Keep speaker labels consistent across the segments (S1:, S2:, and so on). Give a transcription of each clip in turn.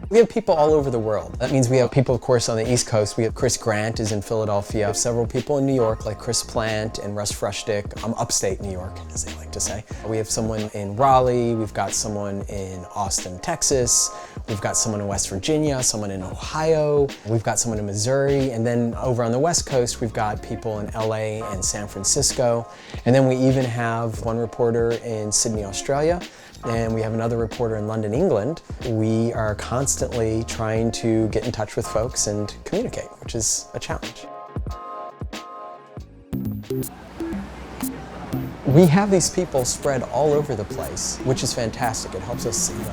S1: We have people all over the world. That means we have people, of course, on the East Coast. We have Chris Grant is in Philadelphia. We have several people in New York, like Chris Plant and Russ Frushtick. I'm upstate New York, as they like to say. We have someone in Raleigh. We've got someone in Austin, Texas. We've got someone in West Virginia, someone in Ohio. We've got someone in Missouri. And then over on the West Coast, we've got people in LA and San Francisco. And then we even have one reporter in Sydney, Australia. And we have another reporter in London, England. We are constantly trying to get in touch with folks and communicate, which is a challenge. We have these people spread all over the place, which is fantastic. It helps us in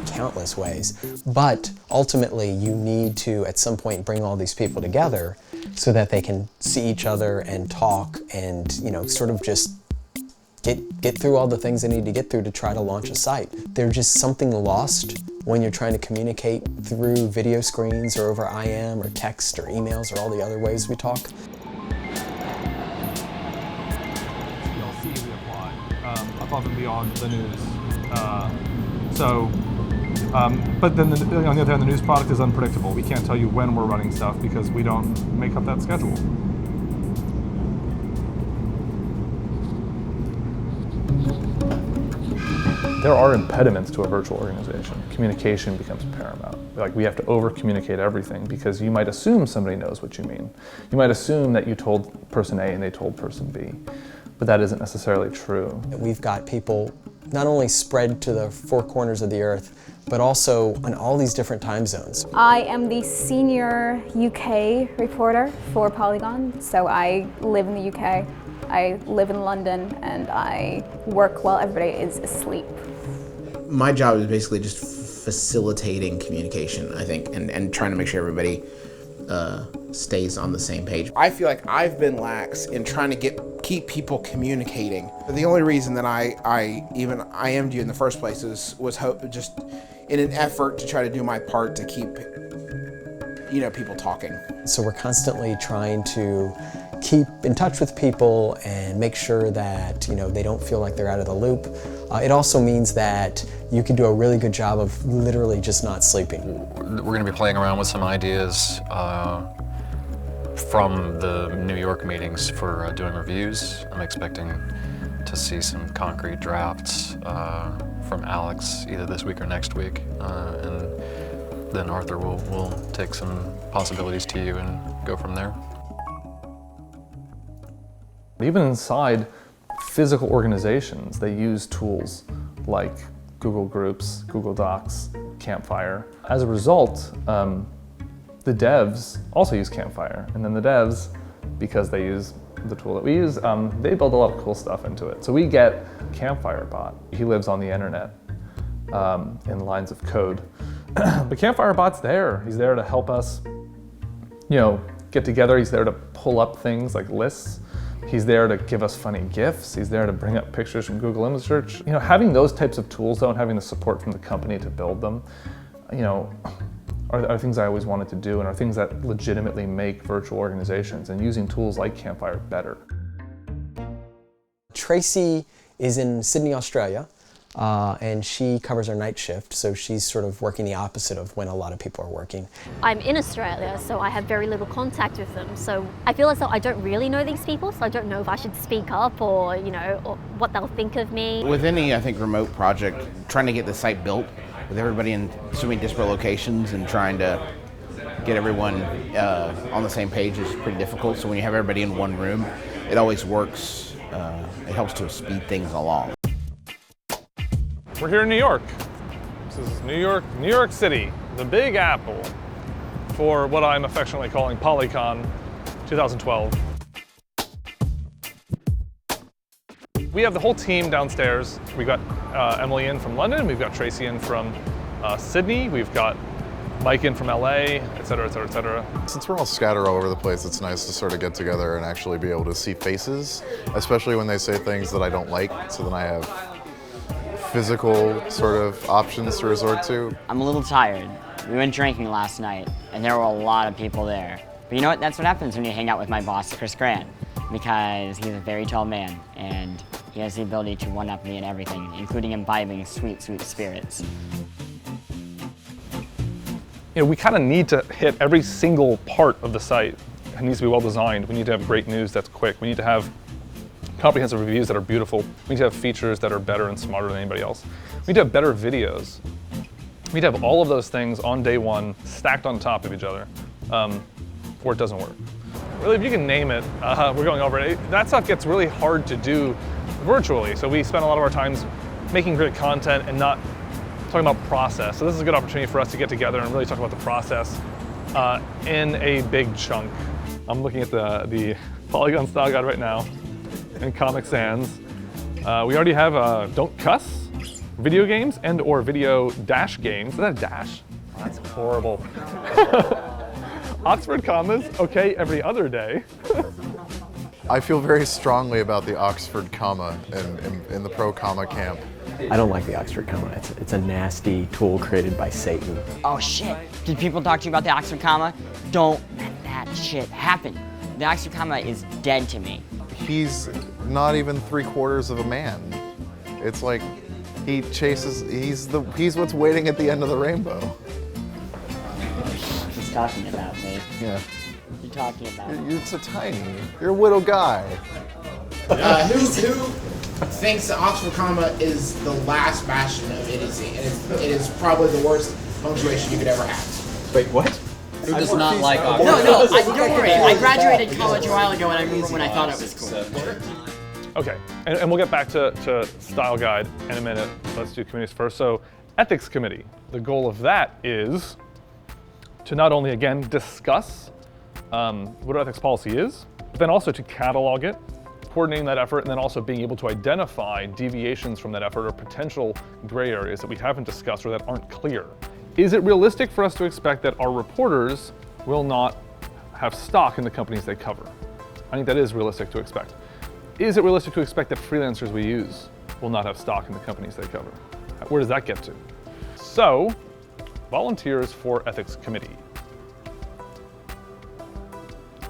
S1: countless ways. But ultimately, you need to, at some point, bring all these people together so that they can see each other and talk and, sort of just get through all the things they need to get through to try to launch a site. There's just something lost when you're trying to communicate through video screens or over IM or text or emails or all the other ways we talk.
S2: TLC we apply above and beyond the news. But then on the other hand, the news product is unpredictable. We can't tell you when we're running stuff because we don't make up that schedule. There are impediments to a virtual organization. Communication becomes paramount. Like, we have to over-communicate everything because you might assume somebody knows what you mean. You might assume that you told person A and they told person B, but that isn't necessarily true.
S1: We've got people not only spread to the four corners of the earth, but also in all these different time zones.
S3: I am the senior UK reporter for Polygon, so I live in the UK. I live in London and I work while everybody is asleep.
S4: My job is basically just facilitating communication, I think, and trying to make sure everybody stays on the same page. I feel like I've been lax in trying to keep people communicating. The only reason that I IM'd you in the first place was just in an effort to try to do my part to keep people talking.
S1: So we're constantly trying to keep in touch with people and make sure that they don't feel like they're out of the loop. It also means that you can do a really good job of literally just not sleeping.
S5: We're going to be playing around with some ideas from the New York meetings for doing reviews. I'm expecting to see some concrete drafts from Alex either this week or next week, and then Arthur will take some possibilities to you and go from there.
S2: Even inside physical organizations, they use tools like Google Groups, Google Docs, Campfire. As a result, the devs also use Campfire. And then the devs, because they use the tool that we use, they build a lot of cool stuff into it. So we get Campfire bot. He lives on the internet in lines of code. But Campfire bot's there. He's there to help us, get together. He's there to pull up things like lists. He's there to give us funny GIFs. He's there to bring up pictures from Google Image Search. Having those types of tools, though, and having the support from the company to build them, are things I always wanted to do and are things that legitimately make virtual organizations and using tools like Campfire better.
S1: TRACEY is in Sydney, Australia, and she covers our night shift, so she's sort of working the opposite of when a lot of people are working.
S6: I'm in Australia, so I have very little contact with them, so I feel as though I don't really know these people, so I don't know if I should speak up or, or what they'll think of me.
S4: With any, I think, remote project, trying to get the site built with everybody in so many disparate locations and trying to get everyone on the same page is pretty difficult. So when you have everybody in one room, it always works. It helps to speed things along.
S2: We're here in New York. This is New York City, the Big Apple, for what I'm affectionately calling Polycon 2012. We have the whole team downstairs. We've got Emily in from London, we've got TRACEY in from Sydney, we've got Mike in from LA, et cetera, et cetera, et cetera.
S7: Since we're all scattered all over the place, it's nice to sort of get together and actually be able to see faces, especially when they say things that I don't like, so then I have physical sort of options to resort to.
S8: I'm a little tired. We went drinking last night, and there were a lot of people there. But you know what? That's what happens when you hang out with my boss, Chris Grant, because he's a very tall man, and he has the ability to one-up me in everything, including imbibing sweet, sweet spirits.
S2: we kind of need to hit every single part of the site. It needs to be well designed. We need to have great news that's quick. We need to have comprehensive reviews that are beautiful. We need to have features that are better and smarter than anybody else. We need to have better videos. We need to have all of those things on day one, stacked on top of each other, or it doesn't work. Really, if you can name it, we're going over it. That stuff gets really hard to do virtually, so we spend a lot of our times making great content and not talking about process. So this is a good opportunity for us to get together and really talk about the process in a big chunk. I'm looking at the Polygon style guide right now in Comic Sans. We already have Don't Cuss, video games and or video dash games. Is that a dash? Oh, that's horrible. Oxford commas, okay, every other day.
S7: I feel very strongly about the Oxford comma in the pro comma camp.
S1: I don't like the Oxford comma. It's a nasty tool created by Satan.
S8: Oh shit, did people talk to you about the Oxford comma? Don't let that shit happen. The Oxford comma is dead to me.
S7: He's not even 3/4 of a man. It's like he chases, he's what's waiting at the end of the rainbow.
S8: He's talking about me.
S7: Yeah.
S8: You're talking about me.
S7: You're so tiny. You're a little guy.
S4: Who thinks the Oxford comma is the last bastion of idiocy? And it is probably the worst punctuation you could ever have.
S1: Wait, what?
S9: Who does not like Oxford?
S8: No, don't worry. I graduated college a while ago and I remember when I thought it was cool.
S2: Okay, and we'll get back to style guide in a minute. Let's do committees first. So, ethics committee. The goal of that is to not only, again, discuss what ethics policy is, but then also to catalog it, coordinating that effort, and then also being able to identify deviations from that effort or potential gray areas that we haven't discussed or that aren't clear. Is it realistic for us to expect that our reporters will not have stock in the companies they cover? I think that is realistic to expect. Is it realistic to expect that freelancers we use will not have stock in the companies they cover? Where does that get to? So, volunteers for ethics committee.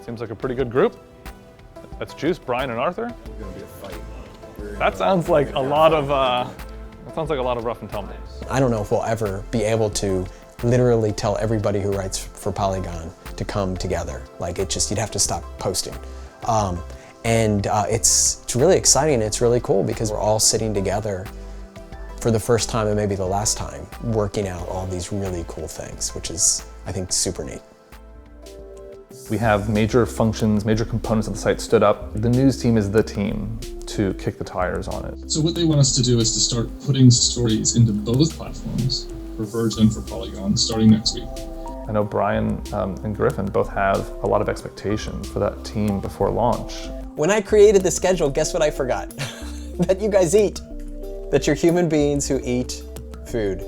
S2: Seems like a pretty good group. That's Juice, Brian, and Arthur. That sounds like a lot of rough and tumble.
S1: I don't know if we'll ever be able to literally tell everybody who writes for Polygon to come together. Like you'd have to stop posting. It's really exciting. It's really cool because we're all sitting together for the first time and maybe the last time, working out all these really cool things, which is, I think, super neat.
S2: We have major functions, major components of the site stood up. The news team is the team to kick the tires on it.
S10: So what they want us to do is to start putting stories into both platforms, for Verge and for Polygon, starting next week.
S2: I know Brian and Griffin both have a lot of expectations for that team before launch.
S1: When I created the schedule, guess what I forgot? That you guys eat. That you're human beings who eat food.